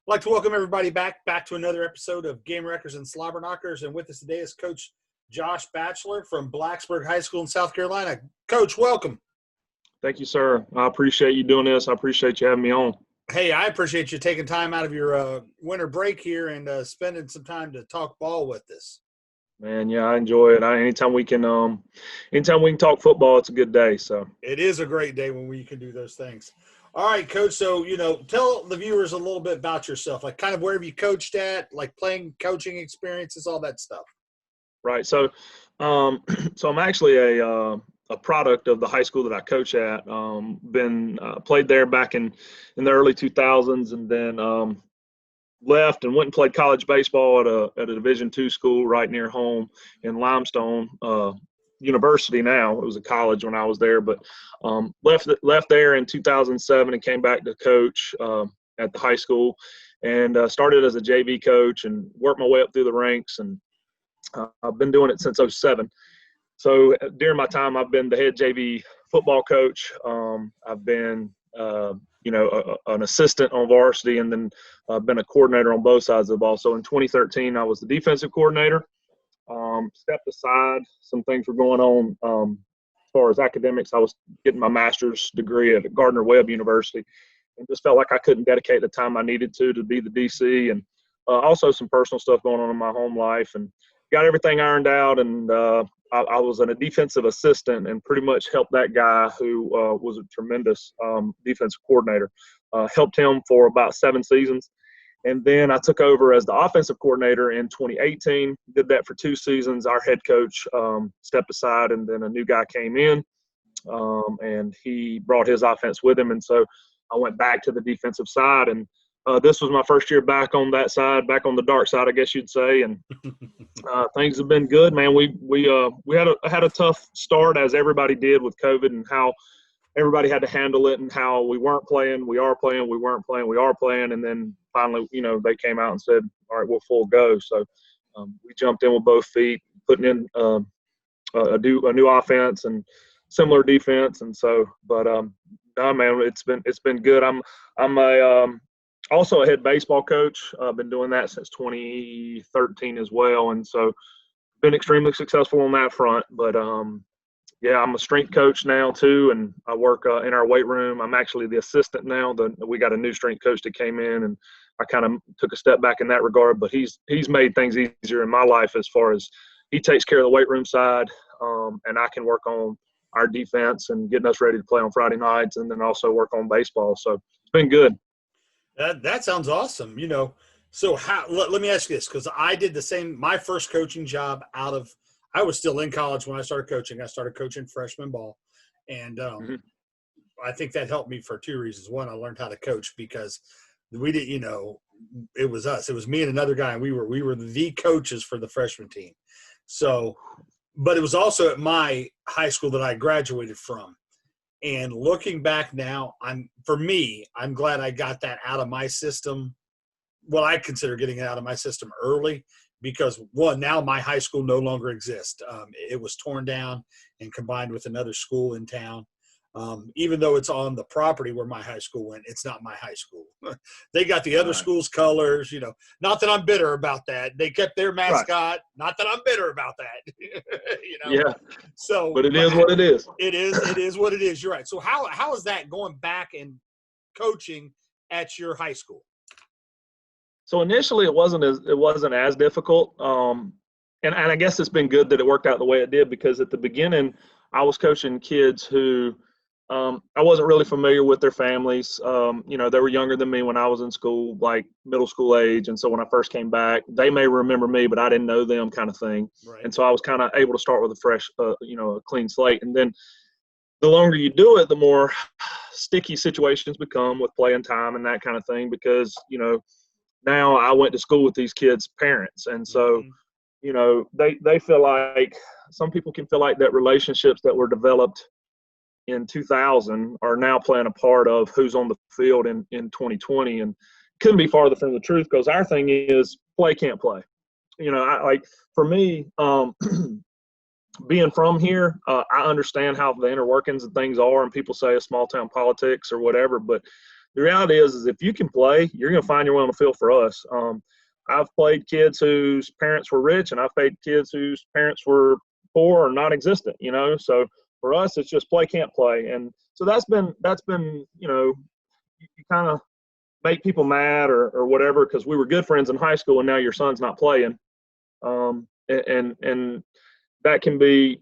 I'd like to welcome everybody back to another episode of Gamewreckers and Slobberknockers. And with us today is Coach Josh Batchler from Blacksburg High School in South Carolina. Coach, welcome. Thank you, sir. I appreciate you doing this. I appreciate you having me on. Hey, I appreciate you taking time out of your winter break here and spending some time to talk ball with us. Man, yeah, I enjoy it. Anytime we can talk football, it's a good day. So it is a great day when we can do those things. All right, Coach. So, tell the viewers a little bit about yourself, like kind of where have you coached at, like playing, coaching experiences, all that stuff. Right. So I'm actually a product of the high school that I coach at. Played there back in the early 2000s, and then left and went and played college baseball at a Division II school right near home in Limestone University. Now it was a college when I was there, but left there in 2007 and came back to coach at the high school, and started as a JV coach and worked my way up through the ranks, and I've been doing it since 2007. So during my time, I've been the head JV football coach. I've been an assistant on varsity, and then been a coordinator on both sides of the ball. So in 2013, I was the defensive coordinator. Stepped aside. Some things were going on as far as academics. I was getting my master's degree at Gardner-Webb University, and just felt like I couldn't dedicate the time I needed to be the DC, and also some personal stuff going on in my home life, and got everything ironed out. And I was a defensive assistant and pretty much helped that guy who was a tremendous defensive coordinator. Helped him for about 7 seasons. And then I took over as the offensive coordinator in 2018, did that for 2 seasons. Our head coach stepped aside, and then a new guy came in, and he brought his offense with him. And so I went back to the defensive side, and this was my first year back on that side, back on the dark side, I guess you'd say. And things have been good, man. We had a tough start, as everybody did, with COVID, and how everybody had to handle it, and how we weren't playing, we are playing, we weren't playing, we are playing. And then finally, they came out and said, all right, we'll full go. So we jumped in with both feet, putting in a new offense and similar defense. And so, but no, man, it's been good. I'm also a head baseball coach. I've been doing that since 2013 as well. And so been extremely successful on that front. But yeah, I'm a strength coach now too, and I work in our weight room. I'm actually the assistant now. We got a new strength coach that came in, and I kind of took a step back in that regard. But he's made things easier in my life, as far as he takes care of the weight room side, and I can work on our defense and getting us ready to play on Friday nights, and then also work on baseball. So it's been good. That sounds awesome. So let me ask you this, because I did the same. My first coaching job I was still in college when I started coaching. I started coaching freshman ball, and I think that helped me for 2 reasons. One, I learned how to coach, because we did, it was us. It was me and another guy, and we were the coaches for the freshman team. So, but it was also at my high school that I graduated from. And looking back now, I'm glad I got that out of my system. What I consider getting it out of my system early, because one, now my high school no longer exists. It was torn down and combined with another school in town. Even though it's on the property where my high school went, it's not my high school. They got the other school's colors, not that I'm bitter about that. They kept their mascot. Right. Not that I'm bitter about that. Yeah. So, but it is what it is. It is what it is. You're right. So how is that going back and coaching at your high school? So initially it wasn't as difficult. And I guess it's been good that it worked out the way it did, because at the beginning I was coaching kids who I wasn't really familiar with their families. They were younger than me when I was in school, like middle school age. And so when I first came back, they may remember me, but I didn't know them, kind of thing. Right. And so I was kind of able to start with a fresh, a clean slate. And then the longer you do it, the more sticky situations become with playing time and that kind of thing, because, now I went to school with these kids' parents. And so, they feel like, some people can feel like that relationships that were developed in 2000 are now playing a part of who's on the field in 2020. And couldn't be farther from the truth, because our thing is play, can't play. For me, being from here, I understand how the inner workings of things are, and people say it's small town politics or whatever, but the reality is if you can play, you're going to find your way on the field for us. I've played kids whose parents were rich, and I've played kids whose parents were poor or non-existent, you know. So for us, it's just play, can't play. And so that's been you know, you kind of make people mad or whatever because we were good friends in high school and now your son's not playing. And that can be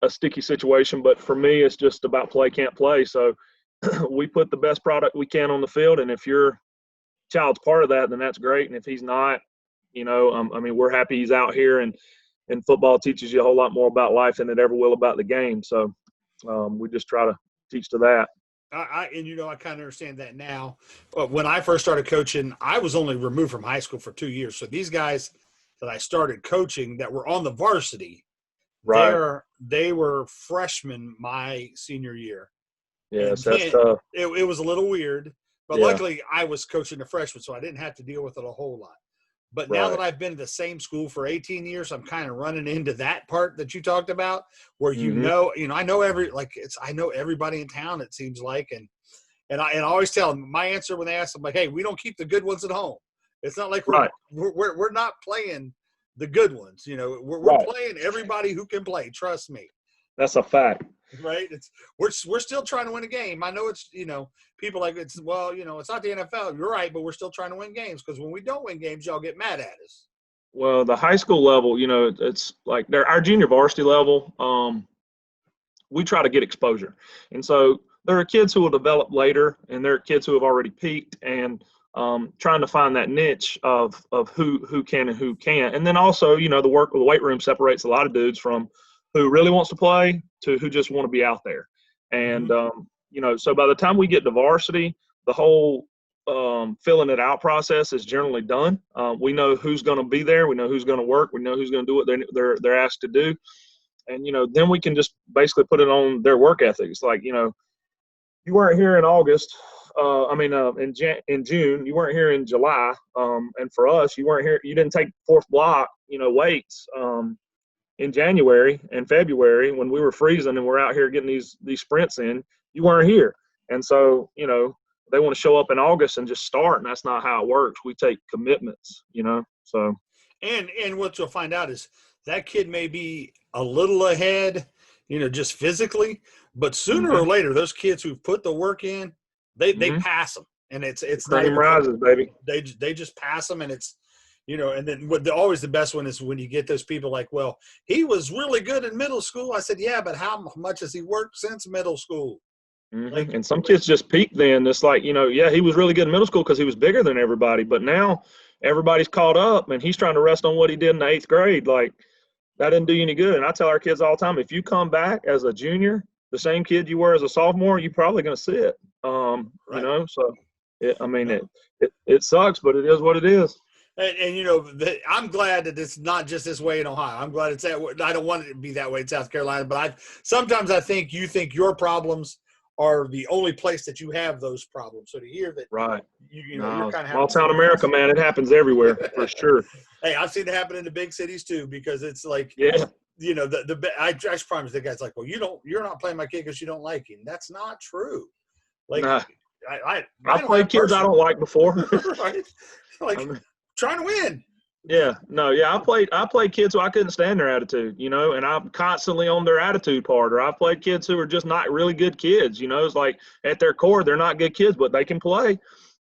a sticky situation. But for me, it's just about play, can't play. So we put the best product we can on the field. And if your child's part of that, then that's great. And if he's not, you know, I mean, we're happy he's out here, and football teaches you a whole lot more about life than it ever will about the game. So we just try to teach to that. And you know, I kind of understand that now. But when I first started coaching, I was only removed from high school for 2 years. So these guys that I started coaching that were on the varsity, Right. they were freshmen my senior year. Yes, And that's tough. it was a little weird, but Yeah. luckily I was coaching the freshmen, so I didn't have to deal with it a whole lot. But now that Right. I've been at the same school for 18 years, I'm kind of running into that part that you talked about where Mm-hmm. I know I know everybody in town, it seems like. And I always tell them my answer when they ask them, like, hey, we don't keep the good ones at home. It's not like Right. we're not playing the good ones. You know, we're Right. playing everybody who can play. Trust me. That's a fact. Right. We're still trying to win a game. I know it's, you know, people like it's, well, you know, it's not the NFL. You're right, but we're still trying to win games because when we don't win games, y'all get mad at us. Well, the high school level, you know, it's like our junior varsity level. We try to get exposure, and so there are kids who will develop later, and there are kids who have already peaked, and trying to find that niche of who can and who can't, and then also, you know, the work of the weight room separates a lot of dudes from who really wants to play to who just want to be out there, and you know, so by the time we get to varsity, the whole filling it out process is generally done. We know who's going to be there. We know who's going to work. We know who's going to do what they're asked to do. And, you know, then we can just basically put it on their work ethics. Like, you know, you weren't here in August. In June, you weren't here in July. And for us, you weren't here. You didn't take fourth block, you know, weights in January and February when we were freezing and we're out here getting these sprints in. You weren't here. And so, you know, they want to show up in August and just start, and that's not how it works. We take commitments, you know. So, and what you'll find out is that kid may be a little ahead, you know, just physically, but sooner or later, those kids who've put the work in, they pass them, and it's not even rises, baby. They just pass them, and it's, you know, and then always the best one is when you get those people like, well, he was really good in middle school. I said, yeah, but how much has he worked since middle school? Like, and some kids just peak then. It's like, you know, yeah, he was really good in middle school because he was bigger than everybody, but now everybody's caught up and he's trying to rest on what he did in the 8th grade. Like, that didn't do you any good. And I tell our kids all the time, if you come back as a junior, the same kid you were as a sophomore, you're probably going to sit. Right. You know, so it sucks, but it is what it is. And you know, I'm glad that it's not just this way in Ohio. I'm glad it's that way. I don't want it to be that way in South Carolina, but sometimes I think you think your problems are the only place that you have those problems. So to hear that, right? You know, you're kind of small town America, man. It happens everywhere for sure. Hey, I've seen it happen in the big cities too, because it's like, yeah, you know, I promise the guy's like, well, you're not playing my kid because you don't like him. That's not true. Like, nah. I played kids I don't like before. Right? Like, trying to win. Yeah, no, yeah. I played kids who I couldn't stand their attitude, you know, and I'm constantly on their attitude part. Or I've played kids who are just not really good kids, you know. It's like at their core, they're not good kids, but they can play,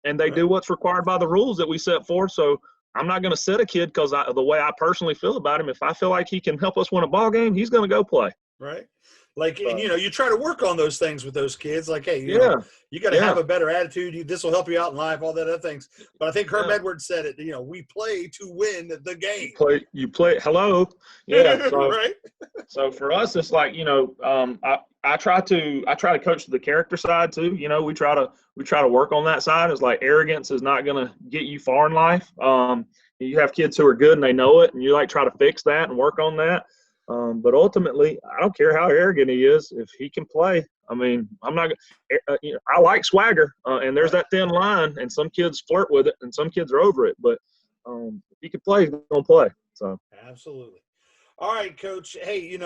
and they do what's required by the rules that we set forth. So I'm not going to set a kid because the way I personally feel about him. If I feel like he can help us win a ball game, he's going to go play. Right. Like, and, you know, you try to work on those things with those kids. Like, hey, you know, you got to have a better attitude. This will help you out in life, all that other things. But I think Herm Edwards said it, you know, we play to win the game. You play. Hello. Yeah. So, right. So for us, it's like, you know, I try to coach the character side too. You know, we try to work on that side. It's like arrogance is not going to get you far in life. You have kids who are good and they know it, and you like try to fix that and work on that. But ultimately, I don't care how arrogant he is. If he can play, I mean, I'm not. You know, I like swagger, and there's that thin line. And some kids flirt with it, and some kids are over it. But if he can play, he's gonna play. So absolutely. All right, Coach. Hey,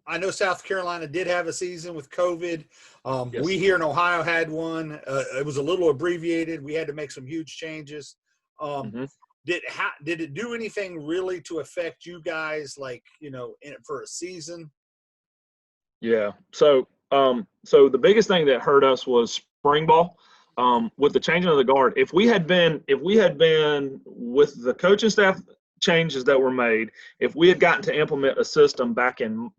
I know South Carolina did have a season with COVID. We Yes. here in Ohio had one. It was a little abbreviated. We had to make some huge changes. Um, Hmm. did it do anything really to affect you guys, for a season? Yeah. So the biggest thing that hurt us was spring ball. With the changing of the guard, if we had been with the coaching staff changes that were made, if we had gotten to implement a system back in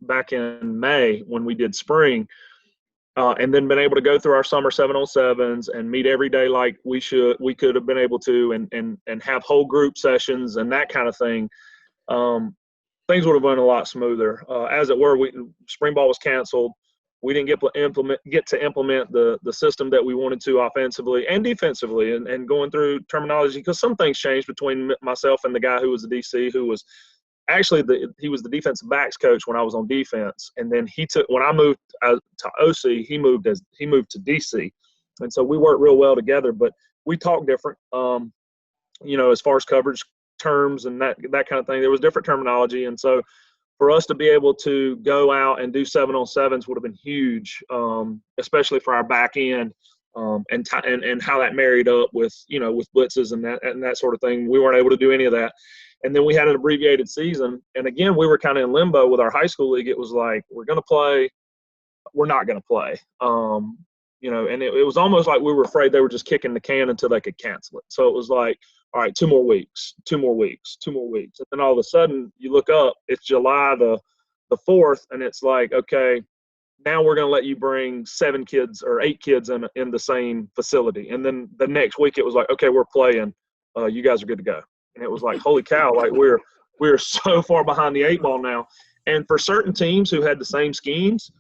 May when we did spring, and then been able to go through our summer 7-on-7s and meet every day like we could have been able to, and have whole group sessions and that kind of thing. Things would have been a lot smoother. As it were, spring ball was canceled. We didn't get to implement the system that we wanted to offensively and defensively, and going through terminology, because some things changed between myself and the guy who was the DC, who was actually he was the defensive backs coach when I was on defense, and then when I moved to OC, he moved to DC, and so we worked real well together, but we talked different. As far as coverage terms and that kind of thing, there was different terminology, and so for us to be able to go out and do 7-on-7s would have been huge, especially for our back end, and how that married up with blitzes and that sort of thing. We weren't able to do any of that, and then we had an abbreviated season, and again we were kind of in limbo with our high school league. It was like, we're going to play, we're not going to play. And it was almost like we were afraid they were just kicking the can until they could cancel it. So it was like, all right, 2 more weeks. And then all of a sudden you look up, it's July the 4th, and it's like, okay, now we're going to let you bring 7 kids or 8 kids in the same facility. And then the next week it was like, okay, we're playing. You guys are good to go. And it was like, holy cow, like we're so far behind the 8 ball now. And for certain teams who had the same schemes,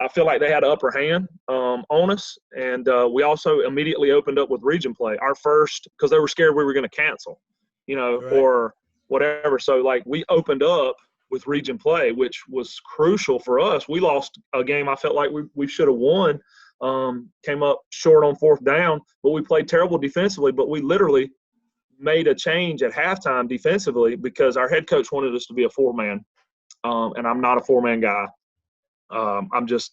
I feel like they had an upper hand on us, and we also immediately opened up with region play. Our first, because they were scared we were going to cancel, Right. or whatever. So like we opened up with region play, which was crucial for us. We lost a game I felt like we should have won. Came up short on 4th down, but we played terrible defensively. But we literally made a change at halftime defensively because our head coach wanted us to be a 4-man, and I'm not a 4-man guy. I'm just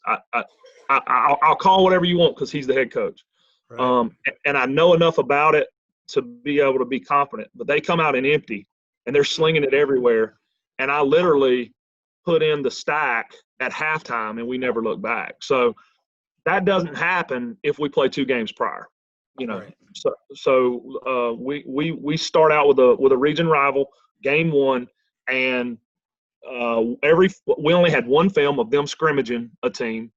I'll call whatever you want because he's the head coach, Right. and I know enough about it to be able to be confident. But they come out and empty, and they're slinging it everywhere, and I literally put in the stack at halftime, and we never look back. So that doesn't happen if we play 2 games prior, Right. So we start out with a region rival, game 1, and we only had 1 film of them scrimmaging a team.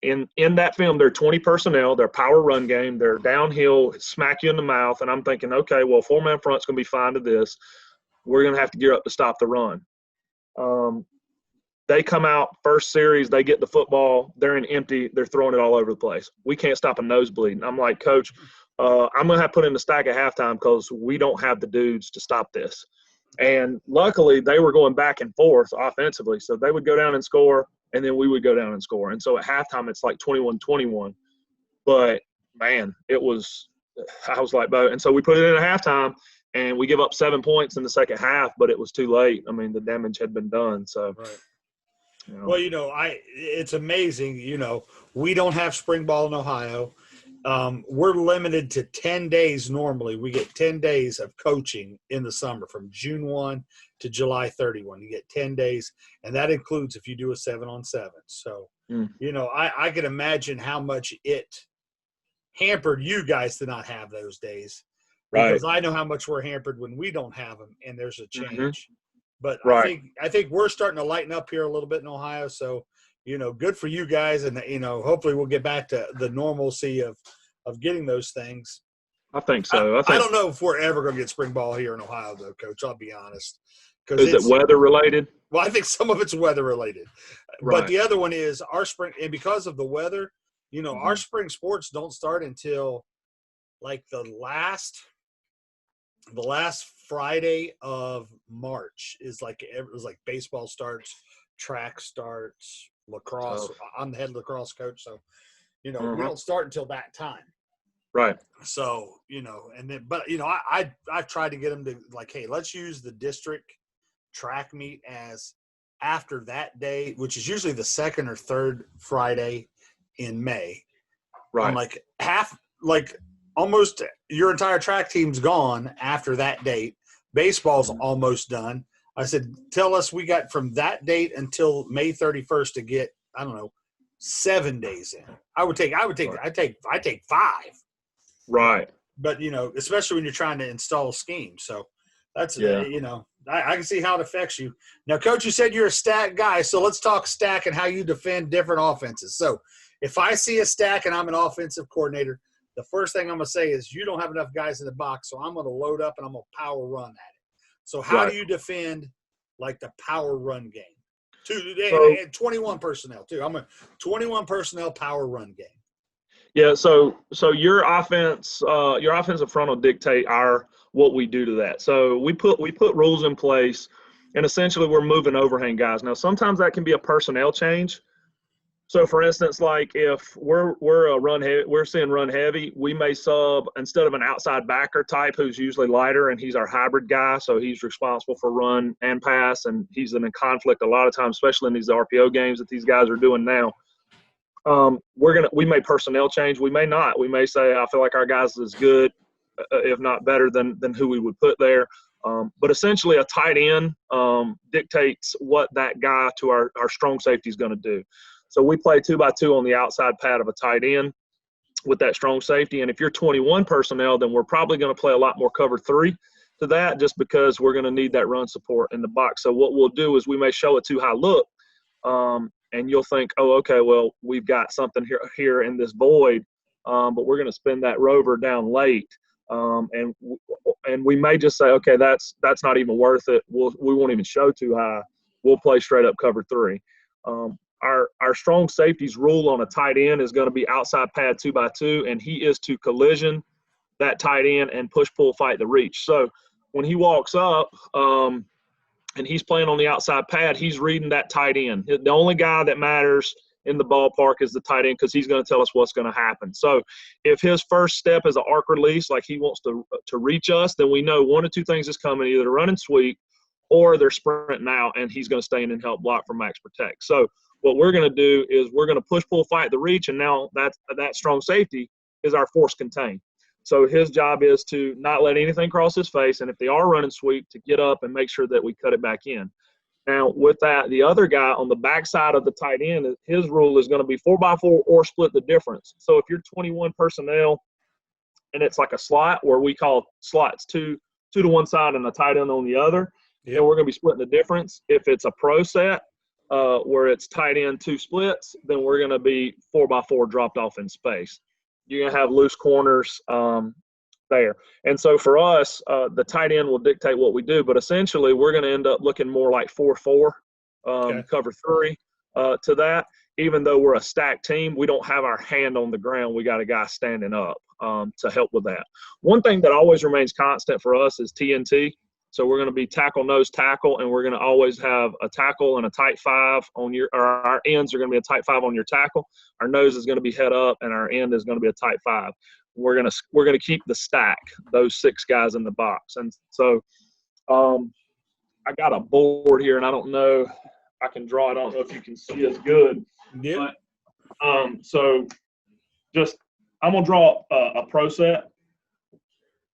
In that film, they're 20 personnel, they're power run game, they're downhill, smack you in the mouth, and I'm thinking, okay, well, 4-man front's going to be fine to this. We're going to have to gear up to stop the run. They come out first series, they get the football, they're in empty, they're throwing it all over the place. We can't stop a nosebleed. And I'm like, Coach, I'm going to have to put in the stack at halftime because we don't have the dudes to stop this. And luckily, they were going back and forth offensively. So they would go down and score, and then we would go down and score. And so at halftime, it's like 21-21. But, man, I was like, and so we put it in at halftime, and we give up 7 points in the second half, but it was too late. I mean, the damage had been done. So, Right. Well, it's amazing. We don't have spring ball in Ohio. We're limited to 10 days normally. We get 10 days of coaching in the summer from June 1 to July 31. You get 10 days, and that includes if you do a 7-on-7. So, I can imagine how much it hampered you guys to not have those days. Because I know how much we're hampered when we don't have them, and there's a change. Mm-hmm. But right. I think we're starting to lighten up here a little bit in Ohio. So, good for you guys. And, hopefully we'll get back to the normalcy of getting those things. I think so. I don't know if we're ever going to get spring ball here in Ohio, though, Coach. I'll be honest. Is it weather related? Well, I think some of it's weather related. Right. But the other one is our spring, and because of the weather, our spring sports don't start until like the last Friday of March is like it was like baseball starts, track starts, lacrosse. Oh. I'm the head lacrosse coach, so we don't start until that time. Right. So and then I've tried to get them to like, hey, let's use the district track meet as after that day, which is usually the second or third Friday in May. Right. I'm like almost your entire track team's gone after that date. Baseball's almost done. I said, tell us we got from that date until May 31st to get, I don't know, 7 days in. I'd take 5. Right. But, especially when you're trying to install schemes. So that's, I can see how it affects you. Now, Coach, you said you're a stack guy. So let's talk stack and how you defend different offenses. So if I see a stack and I'm an offensive coordinator, the first thing I'm going to say is you don't have enough guys in the box, so I'm going to load up and I'm going to power run at it. So how do you defend like the power run game? And 21 personnel too. I'm a 21 personnel power run game. Yeah. So your offense, your offensive front will dictate what we do to that. So we put rules in place, and essentially we're moving overhang guys. Now sometimes that can be a personnel change. So, for instance, like if we're seeing run heavy, we may sub instead of an outside backer type who's usually lighter and he's our hybrid guy, so he's responsible for run and pass, and he's in a conflict a lot of times, especially in these RPO games that these guys are doing now. We may personnel change, we may not. We may say I feel like our guys is good, if not better than who we would put there. But essentially, a tight end dictates what that guy to our strong safety is going to do. So we play 2x2 on the outside pad of a tight end with that strong safety. And if you're 21 personnel, then we're probably going to play a lot more cover 3 to that, just because we're going to need that run support in the box. So what we'll do is we may show a too high look, and you'll think, oh, okay, well, we've got something here in this void, but we're going to spin that rover down late. And we may just say, okay, that's not even worth it. We won't even show too high. We'll play straight up cover 3. Our strong safety's rule on a tight end is going to be outside pad 2x2, and he is to collision that tight end and push, pull, fight the reach. So when he walks up and he's playing on the outside pad, he's reading that tight end. The only guy that matters in the ballpark is the tight end, because he's going to tell us what's going to happen. So if his first step is an arc release, like he wants to reach us, then we know one of two things is coming, either run and sweep or they're sprinting out, and he's going to stay in and help block for max protect. So what we're going to do is we're going to push, pull, fight the reach, and now that strong safety is our force contain. So his job is to not let anything cross his face, and if they are running sweep, to get up and make sure that we cut it back in. Now, with that, the other guy on the backside of the tight end, his rule is going to be 4x4 or split the difference. So if you're 21 personnel and it's like a slot, where we call slots two to one side and a tight end on the other, then we're going to be splitting the difference. If it's a pro set, where it's tight end 2 splits, then we're going to be 4x4 dropped off in space. You're going to have loose corners there. And so for us, the tight end will dictate what we do, but essentially we're going to end up looking more like 4-4, cover 3 to that. Even though we're a stacked team, we don't have our hand on the ground. We got a guy standing up to help with that. One thing that always remains constant for us is TNT. So we're going to be tackle, nose, tackle, and we're going to always have a tackle and a tight 5 on our ends are going to be a tight 5 on your tackle. Our nose is going to be head up, and our end is going to be a tight 5. We're going to keep the stack, those 6 guys in the box. And so I got a board here, and I don't know, I can draw it. I don't know if you can see as good. Yeah. But, so just I'm going to draw a pro set,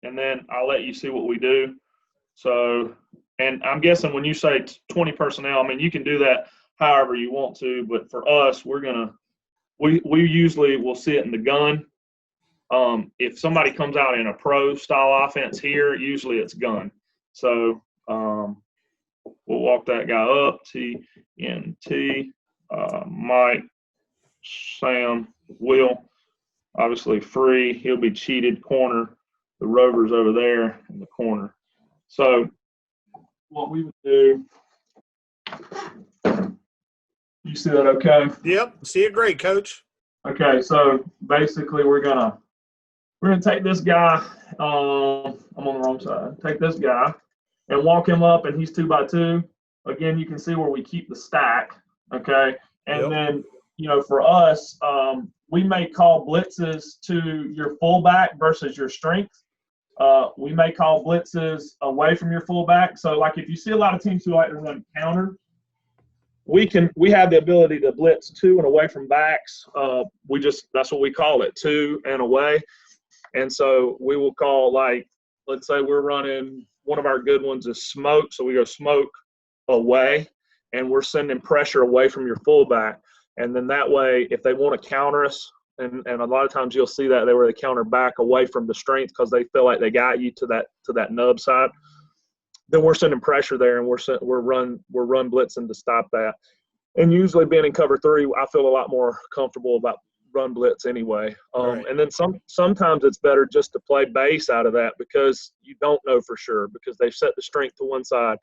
and then I'll let you see what we do. So, and I'm guessing when you say 20 personnel, I mean, you can do that however you want to, but for us, we usually will see it in the gun. If somebody comes out in a pro style offense here, usually it's gun. So, we'll walk that guy up, TNT, Mike, Sam, Will, obviously free. He'll be cheated corner. The rover's over there in the corner. So what we would do, you see that okay? Yep, see it great, Coach. Okay, so basically we're gonna take this guy, I'm on the wrong side, take this guy and walk him up, and he's 2x2. Again, you can see where we keep the stack, okay? And then, for us, we may call blitzes to your fullback versus your strength. We may call blitzes away from your fullback. So, like, if you see a lot of teams who like to run counter, we have the ability to blitz to and away from backs. That's what we call it, to and away. And so we will call, like, let's say we're running, one of our good ones is smoke. So we go smoke away, and we're sending pressure away from your fullback. And then that way, if they want to counter us, and a lot of times you'll see that they counter back away from the strength because they feel like they got you to that nub side, then we're sending pressure there, and we're run blitzing to stop that. And usually being in cover 3, I feel a lot more comfortable about run blitz anyway. Right. And then sometimes it's better just to play base out of that because you don't know for sure, because they've set the strength to one side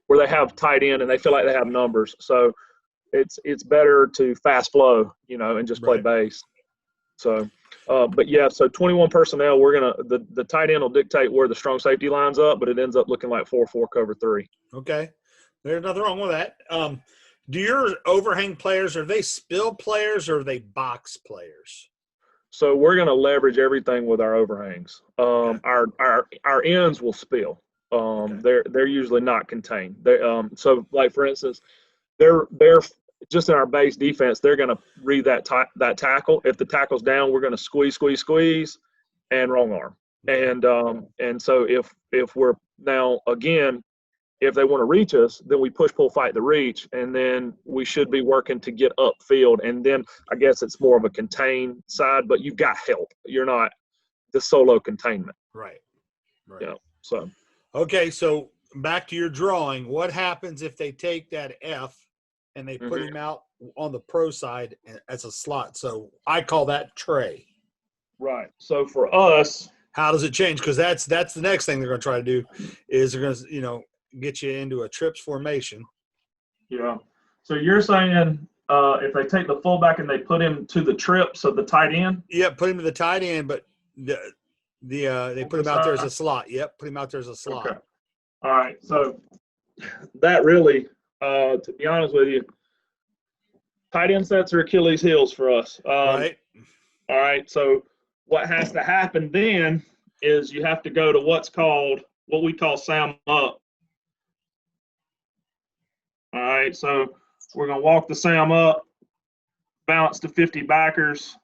where they have tight end and they feel like they have numbers. So it's better to fast flow, and just play base. So, but yeah, so 21 personnel, the tight end will dictate where the strong safety lines up, but it ends up looking like 4-4 cover 3. Okay. There's nothing wrong with that. Do your overhang players, are they spill players or are they box players? So we're going to leverage everything with our overhangs. Our ends will spill. They're usually not contained. So like for instance, they're just in our base defense, they're going to read that tackle. If the tackle's down, we're going to squeeze, and wrong arm. And so if we're now again, if they want to reach us, then we push, pull, fight the reach, and then we should be working to get upfield. And then I guess it's more of a contain side, but you've got help. You're not the solo containment. Right. Yeah. So. Okay, so back to your drawing. What happens if they take that F and they put him out on the pro side as a slot? So I call that Trey. Right. So for us, how does it change? Because that's the next thing they're going to try to do is they're going to get you into a trips formation. Yeah. So you're saying if they take the fullback and they put him to the trips of the tight end? Yeah, put him to the tight end, but they put him out there as a slot. Yep, put him out there as a slot. Okay. All right. So that really, to be honest with you, tight end sets are Achilles heels for us. Right. All right. So what has to happen then is you have to go to what we call Sam up. All right. So we're going to walk the Sam up, bounce to 50 backers.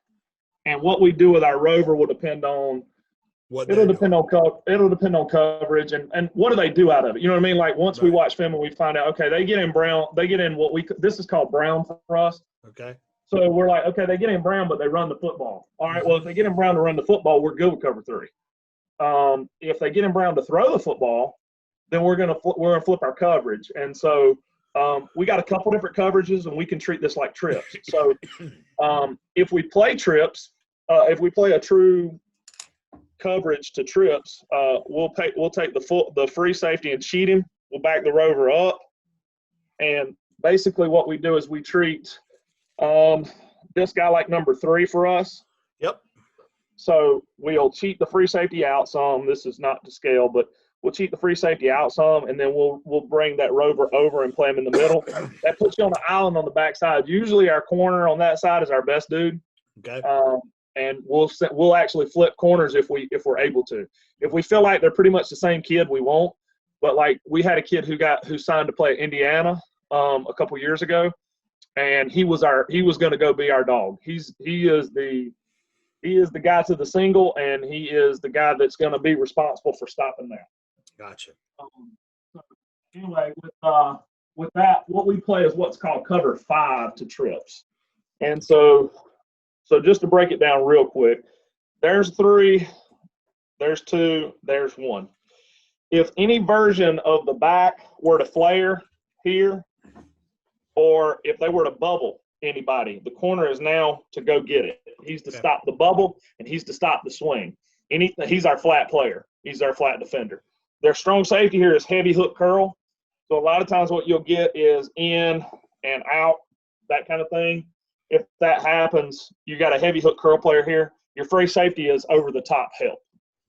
And what we do with our rover will depend on it'll depend on coverage and what do they do out of it. You know what I mean? Like once we watch film and we find out, okay, they get in this is called brown for us. Okay. So we're like, okay, they get in brown, but they run the football. All right, well, if they get in brown to run the football, we're good with cover 3. If they get in brown to throw the football, then we're gonna flip our coverage. And so we got a couple different coverages, and we can treat this like trips. So if we play trips, if we play a true coverage to trips, we'll take the free safety and cheat him. We'll back the rover up, and basically what we do is we treat this guy like number 3 for us. Yep. So we'll cheat the free safety out some. This is not to scale, but we'll cheat the free safety out some, and then we'll bring that rover over and play him in the middle. That puts you on the island on the backside. Usually our corner on that side is our best dude. Okay. And we'll actually flip corners if we're able to. If we feel like they're pretty much the same kid, we won't. But like we had a kid who signed to play at Indiana a couple years ago, and he was going to go be our dog. He is the guy to the single, and he is the guy that's going to be responsible for stopping that. Gotcha. So anyway, with that, what we play is what's called cover 5 to trips, and so just to break it down real quick, there's 3, there's 2, there's 1. If any version of the back were to flare here, or if they were to bubble anybody, the corner is now to go get it. He's to stop the bubble, and he's to stop the swing. He's our flat player. He's our flat defender. Their strong safety here is heavy hook curl. So a lot of times what you'll get is in and out, that kind of thing. If that happens, you got a heavy hook curl player here. Your free safety is over the top help.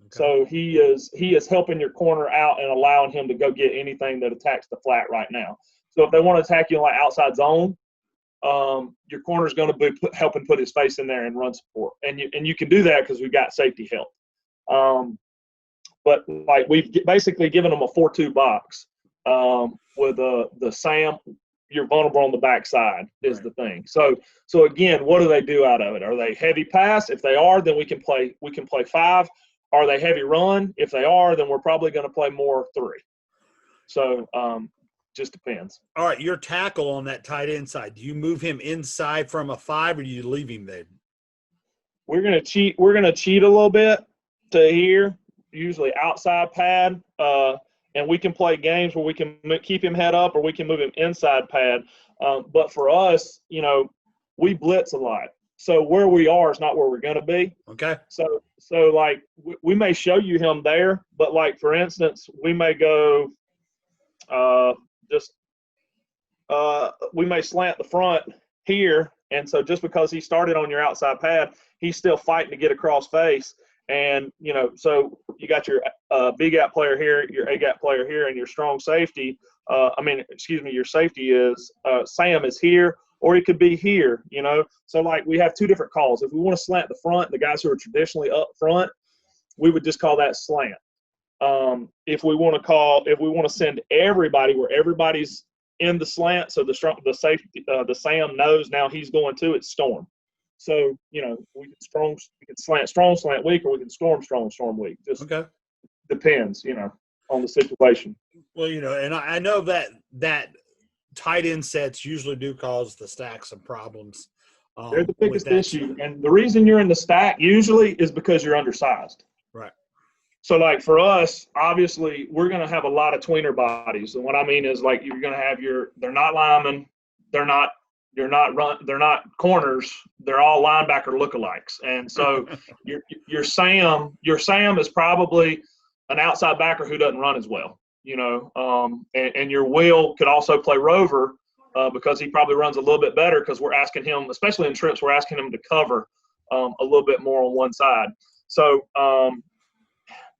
Okay. So he is helping your corner out and allowing him to go get anything that attacks the flat right now. So if they want to attack you in like outside zone, your corner is going to be helping put his face in there and run support. And you can do that because we've got safety help. But like we've basically given them a 4-2 box with the Sam. You're vulnerable on the backside is the thing. So again, what do they do out of it? Are they heavy pass? If they are, then we can play 5. Are they heavy run? If they are, then we're probably going to play more 3. So just depends. All right, your tackle on that tight end side, do you move him inside from a 5 or do you leave him there? We're going to cheat. We're going to cheat a little bit to here, usually outside pad. And we can play games where we can keep him head up or we can move him inside pad. But for us, we blitz a lot. So where we are is not where we're going to be. Okay. So like we may show you him there, but like for instance, we may go we may slant the front here. And so just because he started on your outside pad, he's still fighting to get across face. And, so you got your B gap player here, your A gap player here, and your strong safety. Your safety is Sam is here, or he could be here, So, like, we have 2 different calls. If we want to slant the front, the guys who are traditionally up front, we would just call that slant. If we want to send everybody where everybody's in the slant, so the Sam knows now he's going to, it's storm. So, we can slant strong, slant weak, or we can storm strong, storm weak. Just depends, on the situation. Well, and I know that tight end sets usually do cause the stack some problems. They're the biggest issue. And the reason you're in the stack usually is because you're undersized. Right. So, like, for us, obviously, we're going to have a lot of tweener bodies. And what I mean is, like, you're going to have they're not linemen, they're not corners, they're all linebacker lookalikes. And so your Sam is probably an outside backer who doesn't run as well, and your Will could also play rover because he probably runs a little bit better because we're asking him, especially in trips, we're asking him to cover a little bit more on one side. So,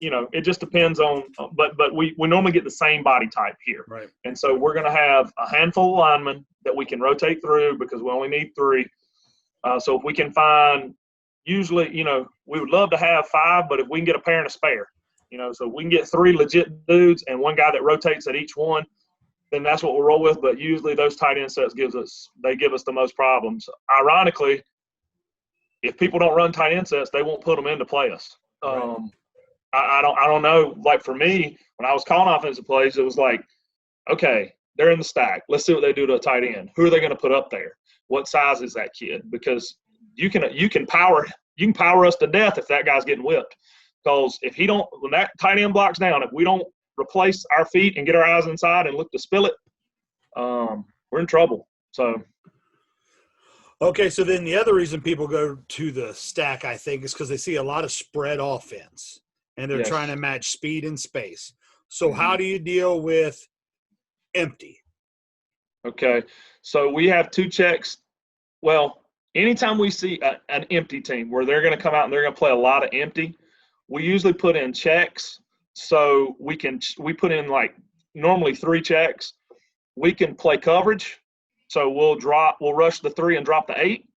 it just depends on, but we normally get the same body type here. Right. And so we're going to have a handful of linemen that we can rotate through because we only need 3. So if we can find, usually, we would love to have 5, but if we can get a pair and a spare, so we can get 3 legit dudes and 1 guy that rotates at each one, then that's what we'll roll with. But usually those tight end sets give us the most problems. Ironically, if people don't run tight end sets, they won't put them in to play us. Right. I don't know. Like for me, when I was calling offensive plays, it was like, okay, they're in the stack. Let's see what they do to a tight end. Who are they going to put up there? What size is that kid? Because you can power us to death if that guy's getting whipped. Because when that tight end blocks down, if we don't replace our feet and get our eyes inside and look to spill it, we're in trouble. So. Okay, so then the other reason people go to the stack, I think, is because they see a lot of spread offense, and they're trying to match speed and space. So how do you deal with empty? Okay, so we have 2 checks. Well, anytime we see an empty team where they're going to come out and they're going to play a lot of empty, we usually put in checks. So we put in like normally 3 checks. We can play coverage. So we'll rush the 3 and drop the 8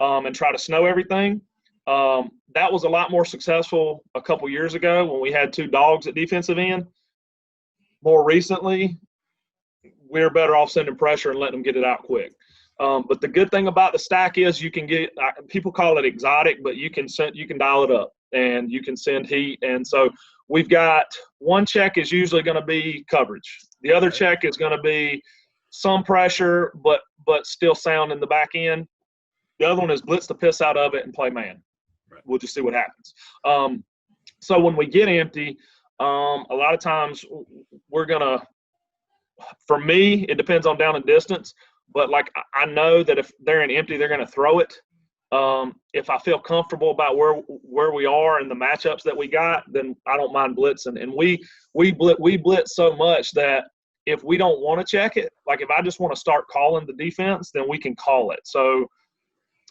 and try to snow everything. That was a lot more successful a couple years ago when we had 2 dogs at defensive end. More recently, we're better off sending pressure and letting them get it out quick. But the good thing about the stack is you can get people call it exotic, but you can dial it up and you can send heat. And so we've got 1 check is usually going to be coverage. The other check is going to be some pressure, but still sound in the back end. The other one is blitz the piss out of it and play man. Right. We'll just see what happens. So when we get empty, a lot of times we're going to – for me, it depends on down and distance. But, like, I know that if they're in empty, they're going to throw it. If I feel comfortable about where we are and the matchups that we got, then I don't mind blitzing. And we blitz so much that if we don't want to check it, like if I just want to start calling the defense, then we can call it. So,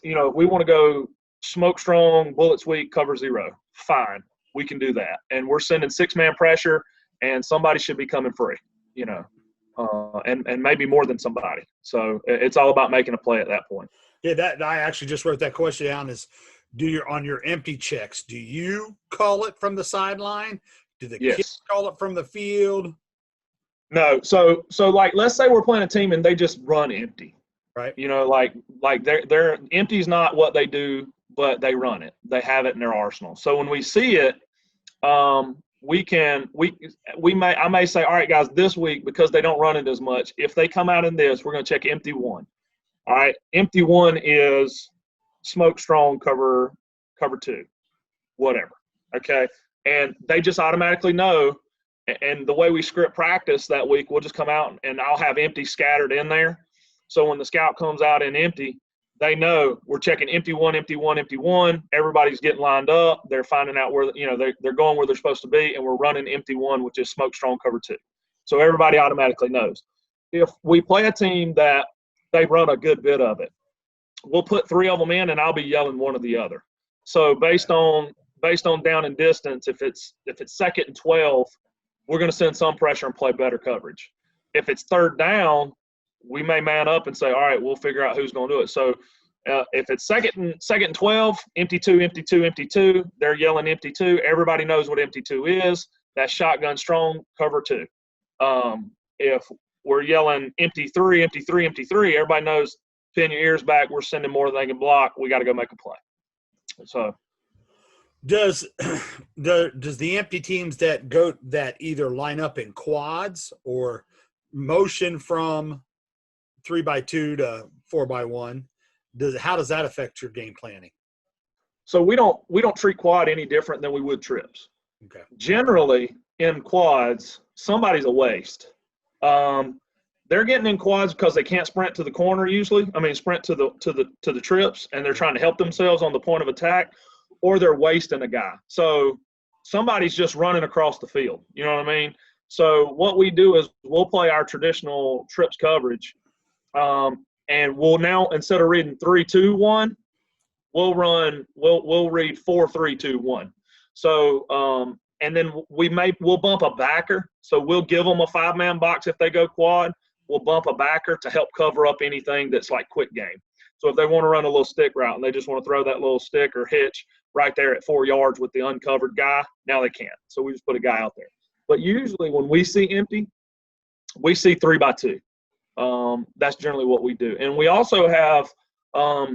if we want to go smoke strong, bullets weak, cover 0, fine. We can do that. And we're sending 6-man pressure, and somebody should be coming free, and maybe more than somebody. So it's all about making a play at that point. Yeah, that I actually just wrote that question down. Is on your empty checks, do you call it from the sideline? Do the Yes. kids call it from the field? No. So like, let's say we're playing a team and they just run empty. Right. You know, like they're empty's not what they do, but they run it. They have it in their arsenal. So when we see it, I may say, all right, guys, this week, because they don't run it as much, if they come out in this, we're going to check empty one. All right, empty one is smoke strong, cover two, whatever. Okay, and they just automatically know. And the way we script practice that week, we'll just come out and I'll have empty scattered in there. So when the scout comes out in empty, they know we're checking empty one, empty one, empty one. Everybody's getting lined up. They're finding out where, they're going where they're supposed to be, and we're running empty one, which is smoke strong, cover two. So everybody automatically knows. If we play a team that they run a good bit of it, we'll put 3 of them in, and I'll be yelling one or the other. So based on down and distance, if it's 2nd and 12, we're going to send some pressure and play better coverage. If it's 3rd down, we may man up and say, all right, we'll figure out who's going to do it. So if it's second and 12, empty two, empty two, empty two, they're yelling empty two. Everybody knows what empty two is. That's shotgun strong, cover two. If we're yelling empty three, empty three, empty three, everybody knows, pin your ears back. We're sending more than they can block. We got to go make a play. So does the empty teams that either line up in quads or motion from 3x2 to 4x1, how does that affect your game planning? So we don't treat quad any different than we would trips. Okay. Generally in quads, somebody's a waste. They're getting in quads because they can't sprint to the corner usually. I mean, sprint to the trips, and they're trying to help themselves on the point of attack, or they're wasting a guy. So somebody's just running across the field. You know what I mean? So what we do is we'll play our traditional trips coverage, and we'll now, instead of reading 3-2-1, we'll read 4-3-2-1. So and then we'll bump a backer. So we'll give them a 5-man box if they go quad. We'll bump a backer to help cover up anything that's like quick game. So if they want to run a little stick route and they just want to throw that little stick or hitch right there at 4 yards with the uncovered guy, now they can't. So we just put a guy out there. But usually when we see empty, we see 3x2. That's generally what we do. And we also have a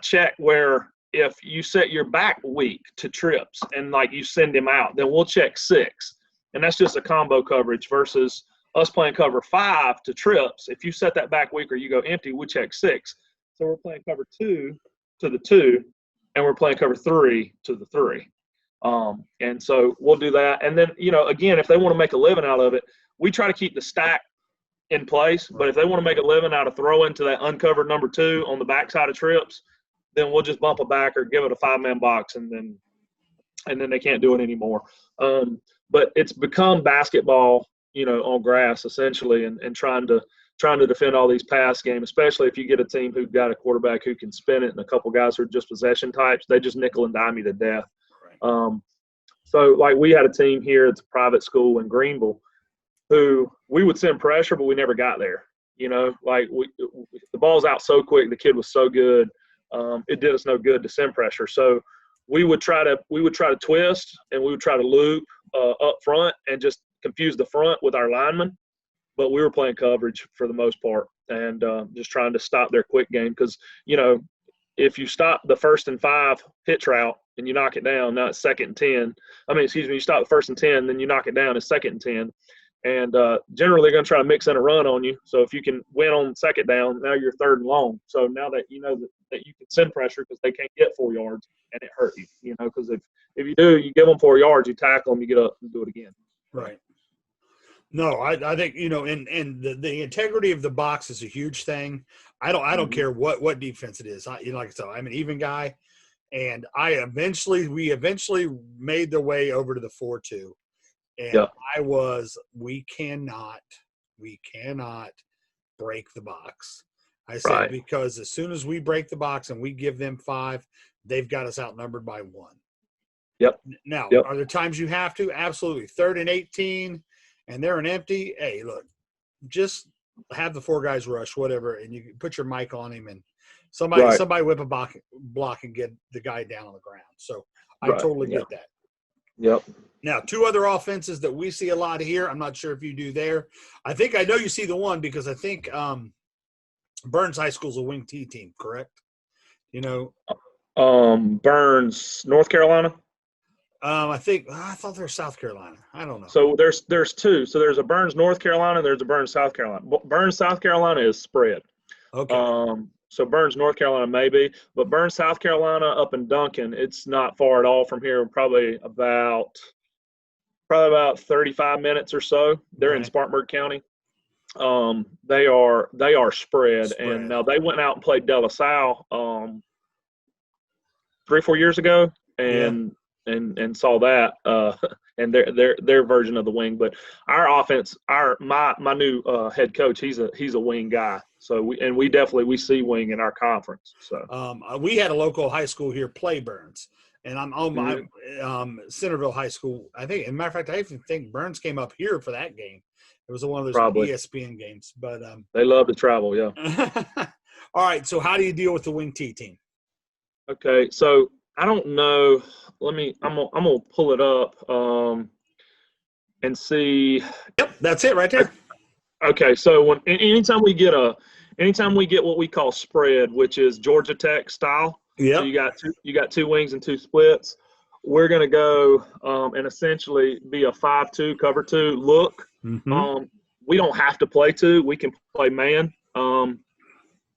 check where if you set your back weak to trips and like you send him out, then we'll check 6. And that's just a combo coverage versus us playing cover 5 to trips. If you set that back weak or you go empty, we check 6. So we're playing cover 2 to the 2, and we're playing cover 3 to the 3. And so we'll do that. And then, again, if they want to make a living out of it, we try to keep the stack in place. But if they want to make a living out of throwing to that uncovered number 2 on the backside of trips, then we'll just bump a backer, give it a 5-man box, and then they can't do it anymore. But it's become basketball, on grass essentially, and trying to defend all these pass games, especially if you get a team who's got a quarterback who can spin it and a couple guys who are just possession types. They just nickel and dime you to death. Right. So like we had a team here, it's a private school in Greenville, who we would send pressure, but we never got there. Like the ball's out so quick, the kid was so good. It did us no good to send pressure. So we would try to twist, and we would try to loop up front and just confuse the front with our linemen. But we were playing coverage for the most part, and just trying to stop their quick game. Because, if you stop the 1st and 5 pitch route and you knock it down, now it's 2nd and 10. You stop the 1st and 10, then you knock it down, it's 2nd and 10. And generally they're going to try to mix in a run on you. So if you can win on 2nd down, now you're 3rd and long. So now that you know that you can send pressure because they can't get 4 yards, and it hurt you, because if you do, you give them 4 yards, you tackle them, you get up and do it again. Right. No, I think, and the integrity of the box is a huge thing. I don't care what defense it is. Like I said, I'm an even guy, and we eventually made the way over to the 4-2. And yeah. We cannot break the box. I said, right. Because as soon as we break the box and we give them 5, they've got us outnumbered by 1. Yep. Now, Are there times you have to? Absolutely. 3rd and 18, and they're an empty. Hey, look, just have the 4 guys rush, whatever, and you put your mic on him, and somebody whip a block and get the guy down on the ground. So I totally get that. Yep. Now, 2 other offenses that we see a lot here. I'm not sure if you do there. I know you see the one because I think Burns High School is a wing T team, correct? You know, Burns, North Carolina. I thought they're South Carolina. I don't know. So there's 2. So there's a Burns, North Carolina. There's a Burns, South Carolina. Burns, South Carolina is spread. Okay. So Burns, North Carolina, maybe, but Burns, South Carolina, up in Duncan, it's not far at all from here. Probably about 35 minutes or so. They're in Spartanburg County. They are spread, and now they went out and played De La Salle 3-4 years ago, and saw that and their version of the wing. But our offense, my new head coach, he's a wing guy. So we see wing in our conference. So we had a local high school here play Burns, and I'm on my Centerville High School. I think, as a matter of fact, I even think Burns came up here for that game. It was one of those ESPN games, but they love to travel. Yeah. All right. So how do you deal with the wing T team? Okay. So I don't know. I'm gonna pull it up and see. Yep, that's it right there. Okay. So anytime we get what we call spread, which is Georgia Tech style. Yeah. So you got 2 wings and 2 splits. We're gonna go and essentially be a 5-2 cover 2 look. Mm-hmm. We don't have to play 2. We can play man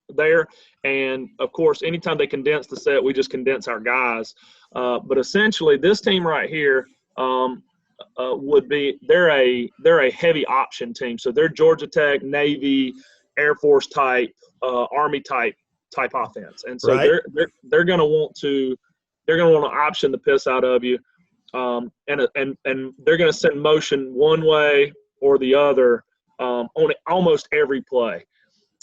there. And of course, anytime they condense the set, we just condense our guys. But essentially, this team right here would be they're a heavy option team. So they're Georgia Tech, Navy, Air Force type, Army type offense. And so they're going to want to option the piss out of you, and they're going to send motion one way or the other on almost every play.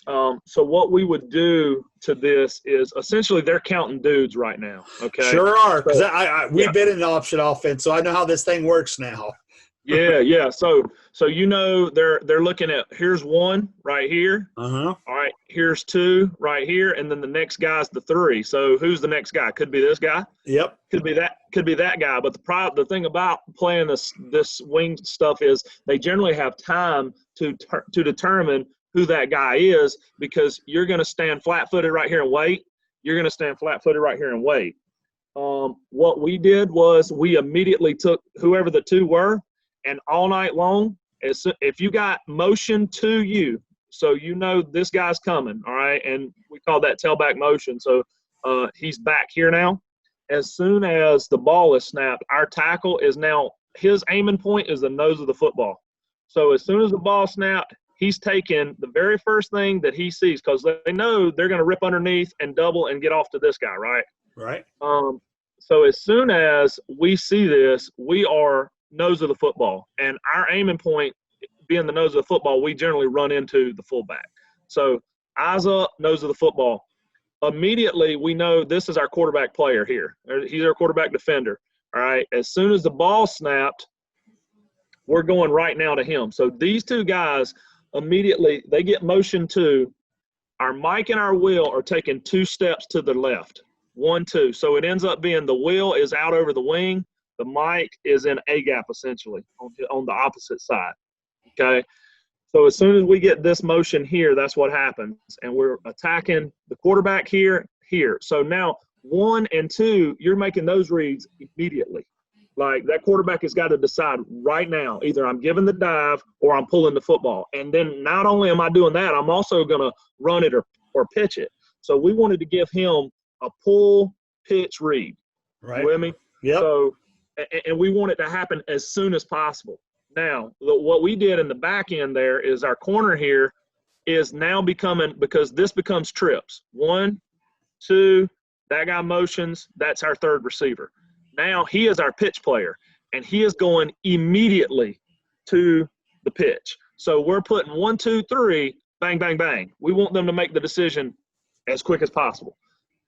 So what we would do to this is essentially they're counting dudes right now. Okay. Sure are, because we've been in an option offense, so I know how this thing works now. Yeah. So they're looking at, here's 1 right here. Uh-huh. All right, here's 2 right here, and then the next guy's the 3. So who's the next guy? Could be this guy. Yep. Could be that guy. But the thing about playing this wing stuff is they generally have time to determine who that guy is, because you're going to stand flat-footed right here and wait. What we did was we immediately took whoever the 2 were, and all night long, if you got motion to you, so you know this guy's coming, all right, and we call that tailback motion. So he's back here now. As soon as the ball is snapped, our tackle is now, his aiming point is the nose of the football. So as soon as the ball snapped, he's taking the very first thing that he sees, because they know they're going to rip underneath and double and get off to this guy, right? Right. So as soon as we see this, we are nose of the football. And our aiming point being the nose of the football, we generally run into the fullback. So eyes up, nose of the football. Immediately, we know this is our quarterback player here. He's our quarterback defender, all right? As soon as the ball snapped, we're going right now to him. So these 2 guys – immediately, they get motion to. Our Mike and our Will are taking 2 steps to the left. 1, 2. So it ends up being the Will is out over the wing. The Mike is in A gap, essentially, on the opposite side. Okay? So as soon as we get this motion here, that's what happens. And we're attacking the quarterback here. So now 1 and 2, you're making those reads immediately. Like, that quarterback has got to decide right now, either I'm giving the dive or I'm pulling the football. And then not only am I doing that, I'm also going to run it or pitch it. So we wanted to give him a pull, pitch, read. Right. You with me? Yep. So, and we want it to happen as soon as possible. Now, what we did in the back end there is our corner here is now becoming, because this becomes trips. 1, 2, that guy motions, that's our 3rd receiver. Now he is our pitch player, and he is going immediately to the pitch. So we're putting 1, 2, 3, bang, bang, bang. We want them to make the decision as quick as possible.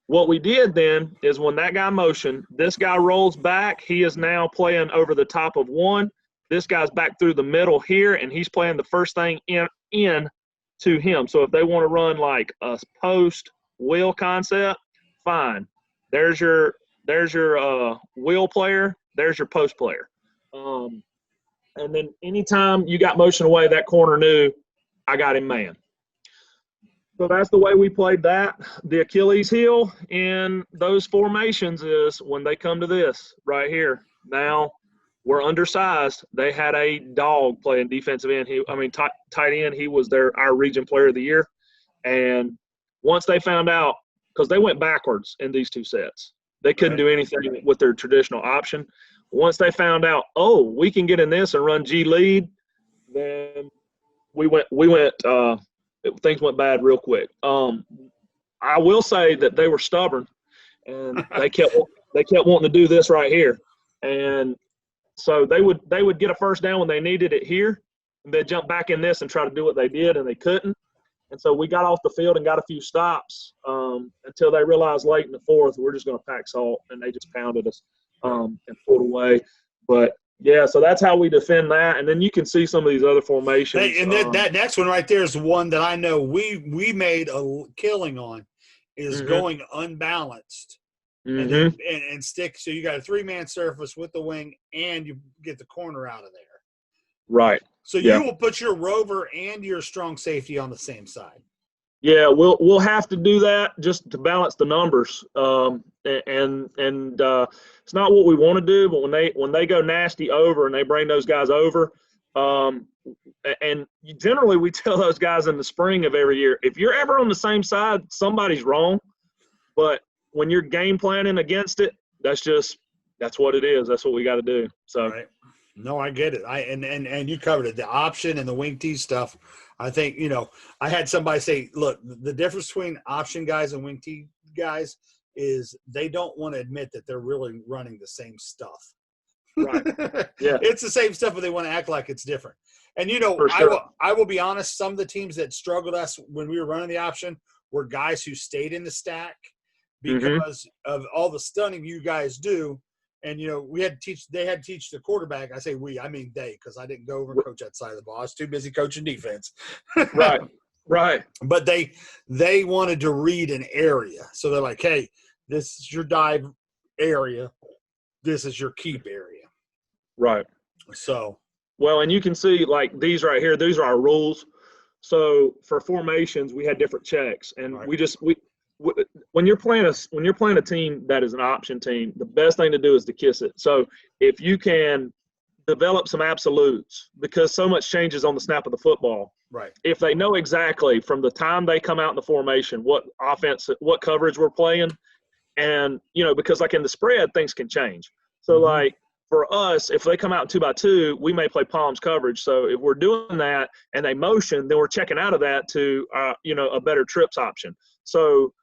What we did then is when that guy motioned, this guy rolls back. He is now playing over the top of 1. This guy's back through the middle here, and he's playing the first thing in to him. So if they want to run like a post wheel concept, fine. There's your wheel player. There's your post player. And then anytime you got motion away, that corner knew I got him man. So that's the way we played that. The Achilles heel in those formations is when they come to this right here. Now we're undersized. They had a dog playing defensive end. Tight end. He was our region player of the year. And once they found out, because they went backwards in these two sets, they couldn't do anything with their traditional option. Once they found out, we can get in this and run G lead, then things went bad real quick. I will say that they were stubborn, and they kept wanting to do this right here, and so they would get a first down when they needed it here, and they'd jump back in this and try to do what they did, and they couldn't. And so we got off the field and got a few stops until they realized late in the fourth we're just going to pack salt, and they just pounded us and pulled away. But yeah, so that's how we defend that. And then you can see some of these other formations. Hey, and that next one right there is one that I know we made a killing on, is going unbalanced and stick. So you got a 3-man surface with the wing, and you get the corner out of there. Right. So you will put your rover and your strong safety on the same side. Yeah, we'll have to do that just to balance the numbers. And it's not what we want to do, but when they go nasty over and they bring those guys over, and generally we tell those guys in the spring of every year, if you're ever on the same side, somebody's wrong. But when you're game planning against it, that's what it is. That's what we got to do. So. Right. No, I get it. And you covered it. The option and the wing tee stuff. I think, I had somebody say, look, the difference between option guys and wing tee guys is they don't want to admit that they're really running the same stuff. Right. Yeah. It's the same stuff, but they want to act like it's different. And, For sure. I will be honest, some of the teams that struggled us when we were running the option were guys who stayed in the stack because of all the stunning you guys do. And, they had to teach the quarterback. I say we, I mean they, because I didn't go over and coach that side of the ball. I was too busy coaching defense. Right. But they wanted to read an area. So they're like, hey, this is your dive area. This is your keep area. Right. So. Well, and you can see, like, these right here, these are our rules. So for formations, we had different checks. And when you're playing a team that is an option team, the best thing to do is to kiss it. So if you can develop some absolutes, because so much changes on the snap of the football. Right. If they know exactly from the time they come out in the formation what coverage we're playing, and because like in the spread things can change. So like for us, if they come out in 2x2, we may play palms coverage. So if we're doing that and they motion, then we're checking out of that to a better trips option. So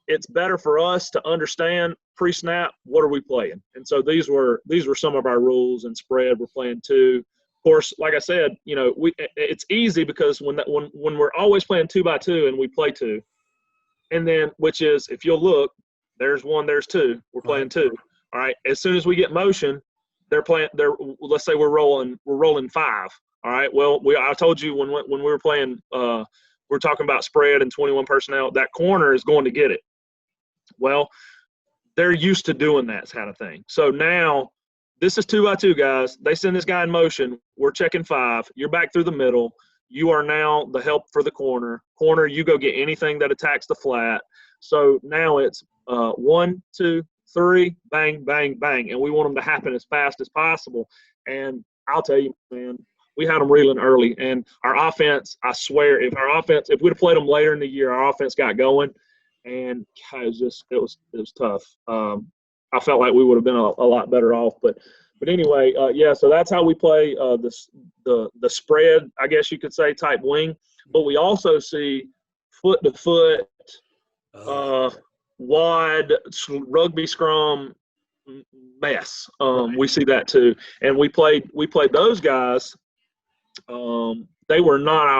it's better for us to understand pre-snap what are we playing, and so these were some of our rules. And spread we're playing too. Of course, like I said, it's easy because when we're always playing 2x2 and we play 2, and then which is if you'll look, there's 1, there's 2. We're playing 2. All right. As soon as we get motion, let's say we're rolling 5. All right. Well, I told you when we were playing. We're talking about spread and 21 personnel, that corner is going to get it. Well, they're used to doing that kind of thing. So now this is 2x2, guys. They send this guy in motion. We're checking 5. You're back through the middle. You are now the help for the corner. Corner, you go get anything that attacks the flat. So now it's 1, 2, 3, bang, bang, bang. And we want them to happen as fast as possible. And I'll tell you, man, we had them reeling early, and our offense, I swear, if we'd have played them later in the year, our offense got going, and it was tough. I felt like we would have been a lot better off, but anyway, so that's how we play the spread, I guess you could say, type wing. But we also see foot to foot, wide rugby scrum mess. We see that too, and we played those guys. They were not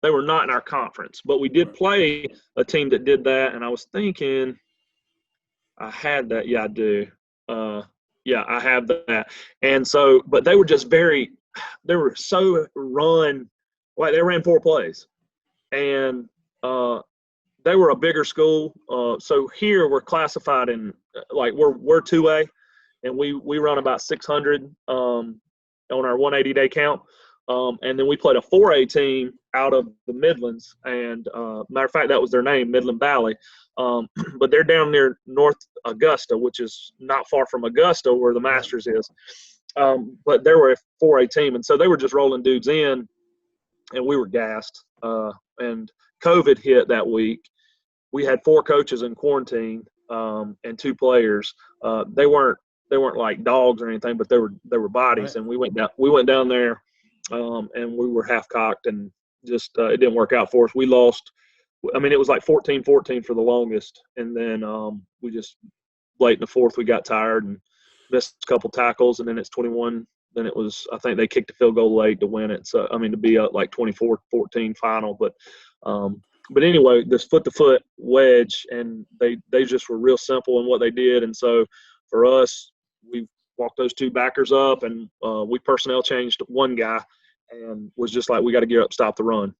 in our conference, but we did play a team that did that. And I was thinking, I had that. Yeah, I do. I have that. And so, but they were just they were so run Like they ran 4 plays, and they were a bigger school. So here we're classified in like we're 2A, and we run about 600 on our 180-day count. And then we played a 4A team out of the Midlands, and matter of fact, that was their name, Midland Valley. But they're down near North Augusta, which is not far from Augusta, where the Masters is. But they were a 4A team, and so they were just rolling dudes in, and we were gassed. And COVID hit that week. We had 4 coaches in quarantine and 2 players. They weren't like dogs or anything, but they were bodies, right. And we went down there. And we were half cocked, and just it didn't work out for us. We lost. I mean, it was like 14-14 for the longest, and then we just late in the fourth we got tired and missed a couple tackles, and then it's 21. Then it was, I think they kicked a field goal late to win it. So I mean, to be up like 24-14 final, but anyway, this foot-to-foot wedge, and they just were real simple in what they did, and so for us, we walked those 2 backers up, and we personnel changed 1 guy, and was just like, we got to get up, stop the run,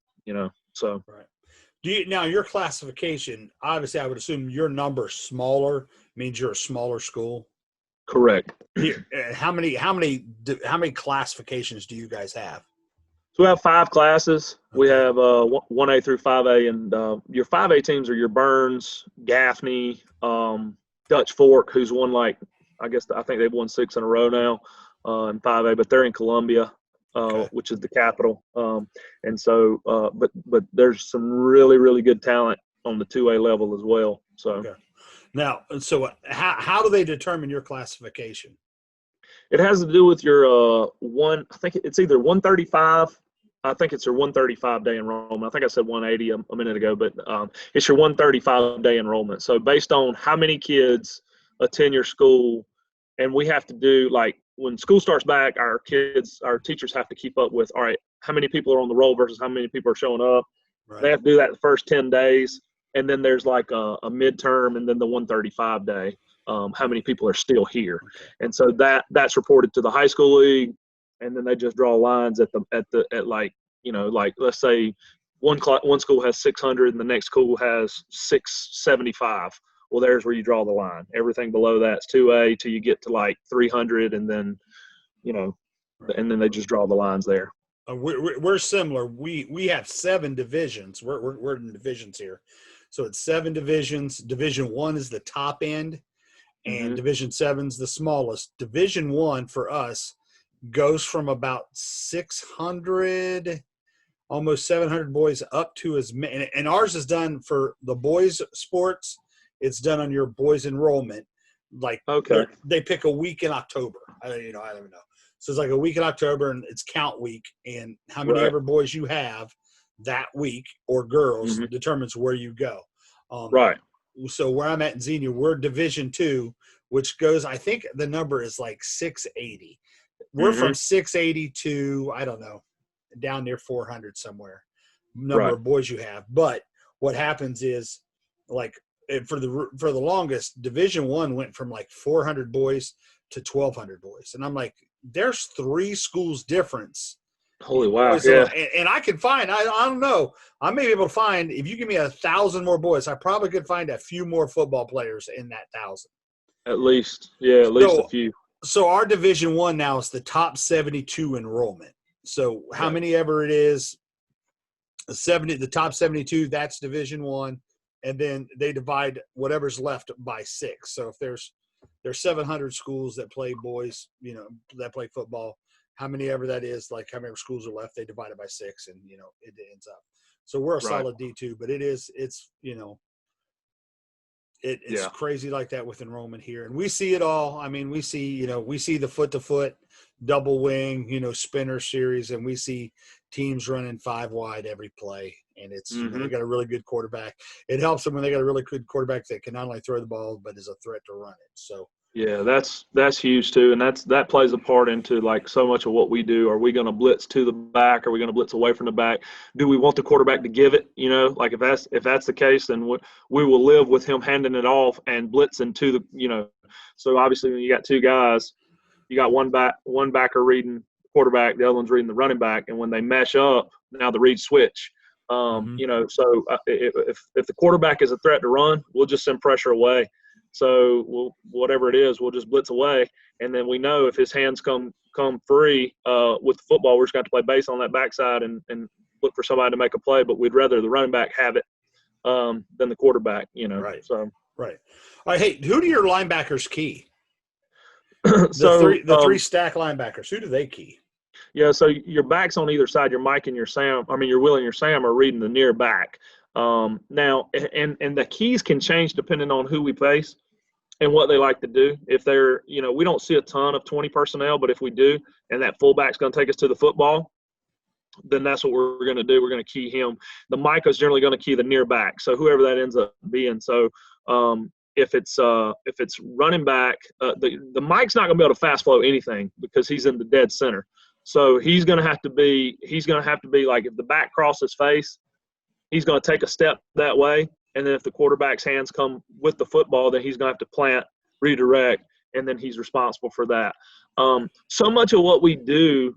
so. Right. Now your classification, obviously I would assume your number smaller means you're a smaller school. Correct. How many classifications do you guys have? So we have 5 classes. Okay. We have 1A through 5A, and your 5A teams are your Burns, Gaffney, Dutch Fork, who's won like, I think they've won 6 in a row now in 5A, but they're in Columbia, okay. Which is the capital. And so, but there's some really, really good talent on the 2A level as well. So, okay. Now, so how do they determine your classification? It has to do with your I think it's either 135. I think it's your 135-day enrollment. I think I said 180 a minute ago, but it's your 135-day enrollment. So based on how many kids attend your school, and we have to do, like, when school starts back, our teachers have to keep up with, all right, how many people are on the roll versus how many people are showing up. Right. They have to do that the first 10 days, and then there's like a midterm, and then the 135-day, how many people are still here. Okay. And so that's reported to the high school league, and then they just draw lines at like, like let's say one school has 600 and the next school has 675. Well, there's where you draw the line. Everything below that's 2A till you get to like 300, and then, and then they just draw the lines there. We're similar. We have 7 divisions. We're in divisions here, so it's 7 divisions. Division 1 is the top end, and mm-hmm. Division 7's the smallest. Division 1 for us goes from about 600, almost 700 boys up to as many. And ours is done for the boys' sports. It's done on your boys' enrollment. Like, okay, they pick a week in October. I don't even know. So it's like a week in October, and it's count week, and how many ever boys you have that week or girls mm-hmm. determines where you go. Right. So where I'm at in Xenia, we're Division 2, which goes, I think the number is like 680. We're mm-hmm. from 680 to, I don't know, down near 400 somewhere, number of boys you have. But what happens is, like, for the longest, Division 1 went from like 400 boys to 1,200 boys. And I'm like, there's 3 schools difference. Holy wow. Yeah. And I can find, I don't know, I may be able to find, if you give me 1,000 more boys, I probably could find a few more football players in that 1,000. At least. Yeah, at least a few. So our Division 1 now is the top 72 enrollment. So how many ever it is, the top 72, that's Division 1. And then they divide whatever's left by 6. So if there's 700 schools that play boys, that play football, how many ever that is, like how many schools are left, they divide it by 6, and it ends up. So we're a solid D2, but it's crazy like that with enrollment here, and we see it all. I mean, we see the foot-to-foot, double wing, spinner series, and we see teams running 5 wide every play, and it's mm-hmm. they got a really good quarterback. It helps them when they got a really good quarterback that can not only throw the ball but is a threat to run it. So yeah, that's huge too, and that plays a part into like so much of what we do. Are we going to blitz to the back? Are we going to blitz away from the back? Do we want the quarterback to give it? Like if that's the case, then we will live with him handing it off and blitzing to the So obviously, when you got 2 guys, you got one backer reading quarterback, the other one's reading the running back, and when they mesh up, now the reads switch. You know, so if the quarterback is a threat to run, we'll just send pressure away. So whatever it is, we'll just blitz away, and then we know if his hands come free with the football, we're just going to play base on that backside and look for somebody to make a play. But we'd rather the running back have it than the quarterback. You know, right? So right. All right. Hey, who do your linebackers key? The three stack linebackers. Who do they key? Yeah, so your backs on either side, your Mike and your Sam, your Will and your Sam are reading the near back. Now, and the keys can change depending on who we face and what they like to do. If they're, we don't see a ton of 20 personnel, but if we do, and that fullback's going to take us to the football, then that's what we're going to do. We're going to key him. The Mike is generally going to key the near back, so whoever that ends up being. So if it's running back, the Mike's not going to be able to fast flow anything because he's in the dead center. So he's going to have to be like, if the back crosses face, he's going to take a step that way. And then if the quarterback's hands come with the football, then he's going to have to plant, redirect, and then he's responsible for that. So much of what we do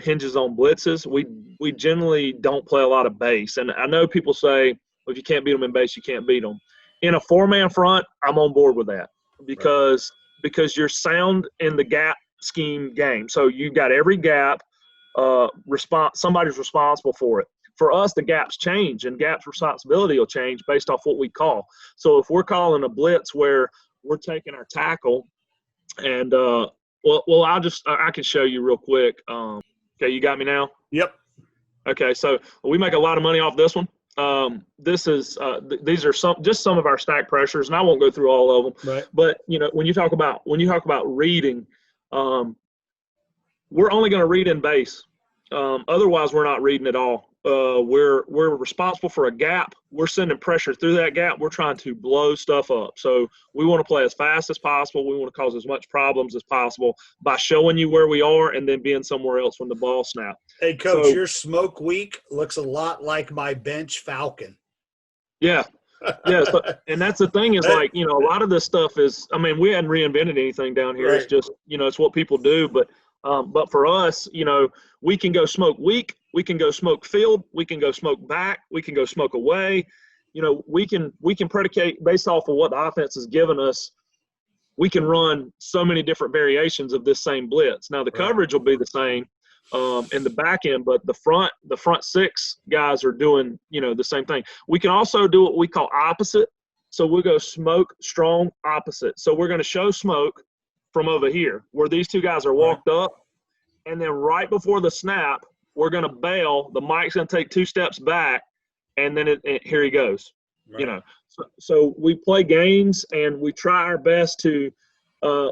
hinges on blitzes. We generally don't play a lot of base. And I know people say, well, if you can't beat them in base, you can't beat them. In a four-man front, I'm on board with that because you're sound in the gap scheme game. So you got every gap, somebody's responsible for it. For us, the gaps change, and gaps responsibility will change based off what we call. So if we're calling a blitz where we're taking our tackle, and I can show you real quick. Okay, you got me now? Yep. Okay, so we make a lot of money off this one. These are some of our stack pressures, and I won't go through all of them. Right. But when you talk about reading, we're only going to read in base. Otherwise, we're not reading at all. We're responsible for a gap. We're sending pressure through that gap. We're trying to blow stuff up. So we want to play as fast as possible. We want to cause as much problems as possible by showing you where we are and then being somewhere else when the ball snaps. Hey, Coach, your smoke week looks a lot like my bench Falcon. Yeah. Yeah, and that's the thing is, like, a lot of this stuff is, we hadn't reinvented anything down here. Right. It's just, it's what people do. But for us, we can go smoke weak, we can go smoke field, we can go smoke back, we can go smoke away. We can predicate based off of what the offense has given us. We can run so many different variations of this same blitz. Now the coverage will be the same in the back end, but the front six guys are doing, the same thing. We can also do what we call opposite. So we'll go smoke, strong, opposite. So we're going to show smoke from over here where these two guys are walked up, and then right before the snap, we're going to bail. The Mike's going to take 2 steps back, and then here he goes. Right. So we play games, and we try our best to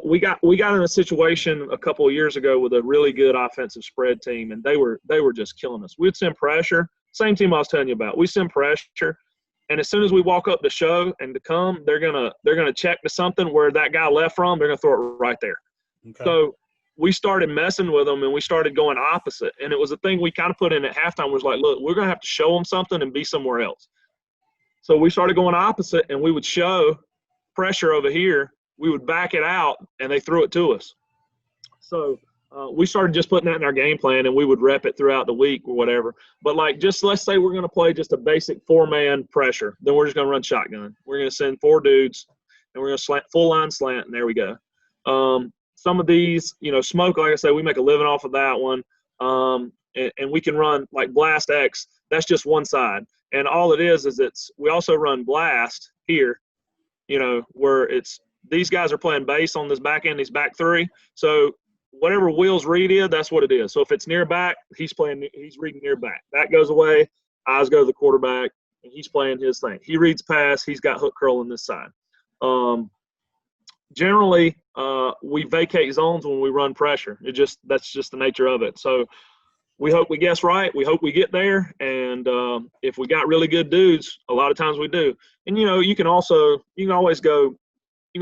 we got in a situation a couple of years ago with a really good offensive spread team, and they were just killing us. We'd send pressure. Same team I was telling you about. We send pressure, and as soon as we walk up to show and to come, they're gonna check to something where that guy left from. They're gonna throw it right there. Okay. So we started messing with them, and we started going opposite. And it was a thing we kind of put in at halftime. Was like, look, we're gonna have to show them something and be somewhere else. So we started going opposite, and we would show pressure over here. We would back it out, and they threw it to us. So we started just putting that in our game plan, and we would rep it throughout the week or whatever. But, like, just let's say we're going to play just a basic 4-man pressure. Then we're just going to run shotgun. We're going to send 4 dudes, and we're going to slant, full line slant, and there we go. Some of these, smoke, like I said, we make a living off of that one. And we can run, like, Blast X. That's just one side. And all it is we also run Blast here, where it's these guys are playing base on this back end, these back 3. So whatever Will's read is, that's what it is. So if it's near back, he's reading near back. That goes away, eyes go to the quarterback, and he's playing his thing. He reads pass, he's got hook curl on this side. Generally, we vacate zones when we run pressure. That's just the nature of it. So we hope we guess right. We hope we get there. And if we got really good dudes, a lot of times we do. And, you can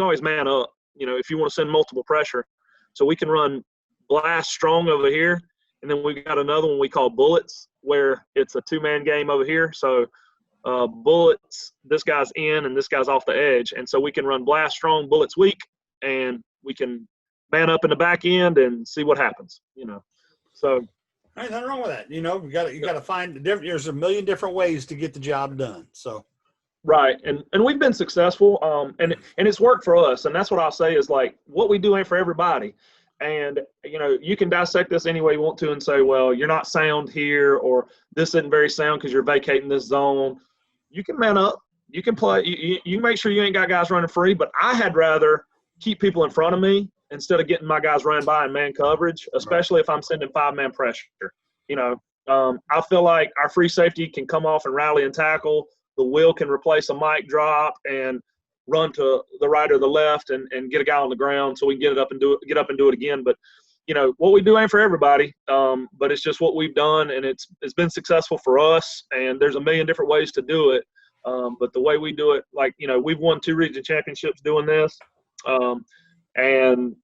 always man up, if you want to send multiple pressure. So we can run Blast strong over here. And then we got another one we call Bullets, where it's a 2-man game over here. So Bullets, this guy's in and this guy's off the edge. And so we can run Blast strong, Bullets weak, and we can man up in the back end and see what happens, So Ain't nothing wrong with that. You got to find there's a million different ways to get the job done. So right, and we've been successful, and it's worked for us, and that's what I'll say is like what we do ain't for everybody, and you can dissect this any way you want to and say, well, you're not sound here, or this isn't very sound because you're vacating this zone. You can man up, you can play, you make sure you ain't got guys running free, but I had rather keep people in front of me instead of getting my guys running by in man coverage, especially if I'm sending 5-man pressure. I feel like our free safety can come off and rally and tackle. The wheel can replace a mic drop and run to the right or the left and get a guy on the ground so we can get up and do it again. But what we do ain't for everybody. But it's just what we've done, and it's been successful for us. And there's a million different ways to do it. But the way we do it, we've won 2 region championships doing this. And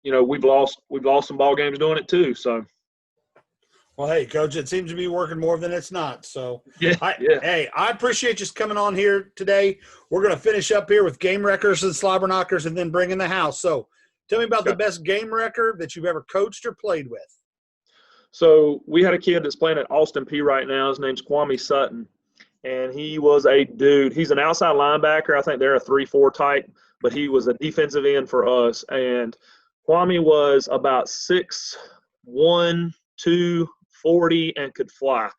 we've lost some ball games doing it too. So, well, hey, Coach, it seems to be working more than it's not. So, yeah. Hey, I appreciate you coming on here today. We're going to finish up here with Gamewreckers and Slobberknockers and then bring in the house. So, tell me about the best game wrecker that you've ever coached or played with. So, we had a kid that's playing at Austin P right now. His name's Kwame Sutton, and he was a dude. He's an outside linebacker. I think they're a 3-4 type, but he was a defensive end for us. And Kwame was about 6'1", 240, and could fly.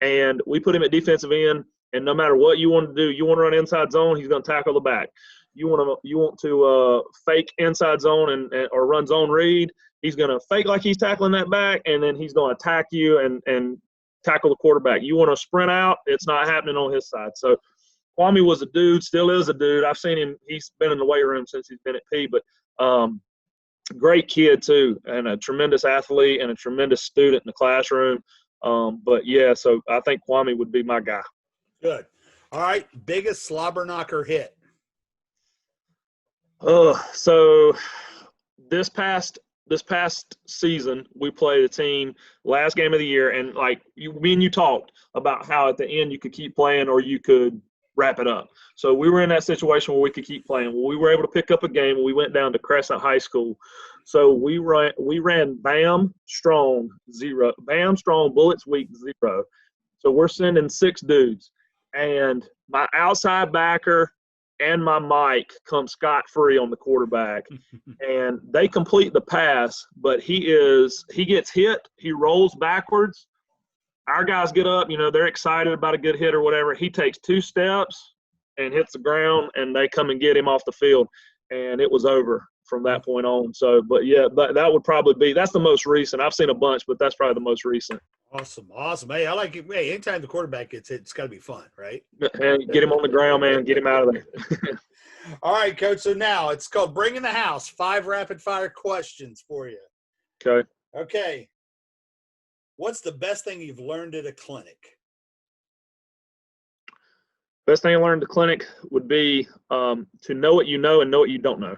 And we put him at defensive end, and no matter what you want to do, you want to run inside zone, he's going to tackle the back. You want to fake inside zone or run zone read, he's going to fake like he's tackling that back, and then he's going to attack you and tackle the quarterback. You want to sprint out, it's not happening on his side. So Kwame was a dude, still is a dude. I've seen him. He's been in the weight room since he's been at P, but great kid too, and a tremendous athlete and a tremendous student in the classroom. But yeah, so I think Kwame would be my guy. Good. All right, biggest Slobberknocker hit. So this past season we played a team last game of the year, and me and you talked about how at the end you could keep playing or you could wrap it up. So we were in that situation where we could keep playing. Well, we were able to pick up a game. We went down to Crescent High School. So we ran Bam Strong 0, Bam Strong Bullets Weak 0. So we're sending 6 dudes, and my outside backer and my mic come scot-free on the quarterback, and they complete the pass, but he gets hit. He rolls backwards. Our guys get up, they're excited about a good hit or whatever. He takes 2 steps and hits the ground, and they come and get him off the field, and it was over from that point on. So, but yeah, that would probably be – that's the most recent. I've seen a bunch, but that's probably the most recent. Awesome. Hey, I like it. Hey, anytime the quarterback gets hit, it's got to be fun, right? And get him on the ground, man. Get him out of there. All right, Coach. So now it's called Bring in the House. 5 rapid-fire questions for you. Okay. What's the best thing you've learned at a clinic? Best thing I learned at the clinic would be to know what you know and know what you don't know.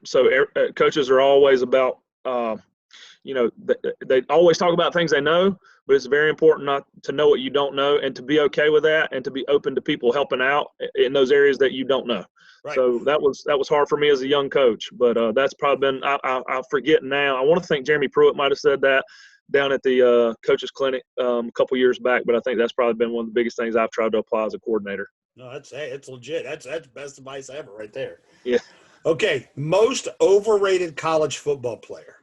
So coaches are always about, they always talk about things they know, but it's very important not to know what you don't know and to be okay with that and to be open to people helping out in those areas that you don't know. Right. So that was hard for me as a young coach, but that's probably been, I forget now. I want to think Jeremy Pruitt might have said that down at the coaches clinic a couple years back, but I think that's probably been one of the biggest things I've tried to apply as a coordinator. No, it's legit. That's best advice ever right there. Yeah. Okay. Most overrated college football player.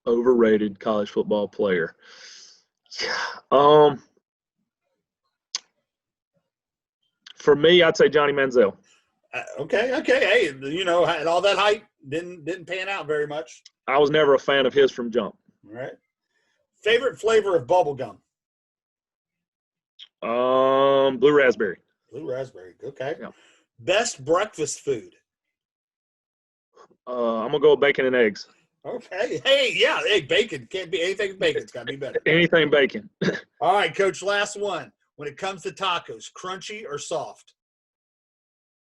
Overrated college football player. For me, I'd say Johnny Manziel. Okay. Hey, had all that hype, didn't pan out very much. I was never a fan of his from jump. All right. Favorite flavor of bubble gum? Blue raspberry. Blue raspberry. Okay. Yeah. Best breakfast food? I'm gonna go with bacon and eggs. Okay. Hey, yeah. Hey, bacon can't be anything. Bacon's got to be better. Anything bacon. All right, Coach. Last one. When it comes to tacos, crunchy or soft?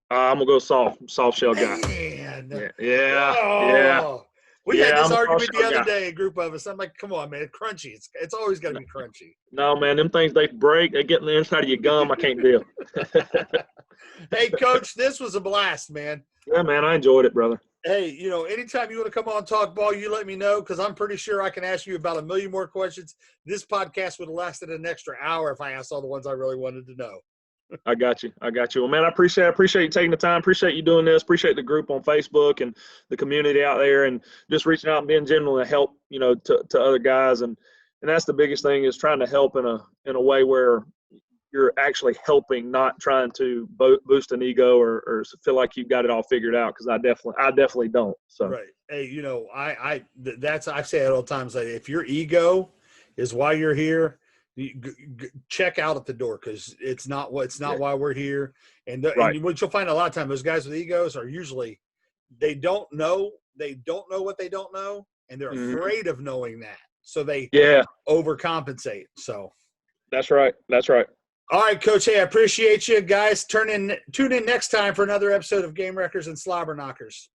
I'm gonna go soft shell guy. Man. Yeah. We had this argument the other day, a group of us. I'm like, come on, man, crunchy. It's always got to be crunchy. No, man, them things, they break. They get in the inside of your gum. I can't deal. Hey, Coach, this was a blast, man. Yeah, man, I enjoyed it, brother. Hey, anytime you want to come on talk ball, you let me know, because I'm pretty sure I can ask you about a million more questions. This podcast would have lasted an extra hour if I asked all the ones I really wanted to know. I got you. Well, man, I appreciate you taking the time. Appreciate you doing this. Appreciate the group on Facebook and the community out there, and just reaching out and being genuine to help, to other guys. And that's the biggest thing, is trying to help in a way where you're actually helping, not trying to boost an ego or feel like you've got it all figured out. Because I definitely don't. So right. Hey, I've said it all the time. Like, if your ego is why you're here, check out at the door, because it's not why we're here. And what you'll find a lot of time, those guys with egos are usually, they don't know what they don't know, and they're afraid of knowing that, so they overcompensate. So that's right. All right, Coach. Hey, I appreciate you guys. Tune in next time for another episode of Gamewreckers and Slobberknockers.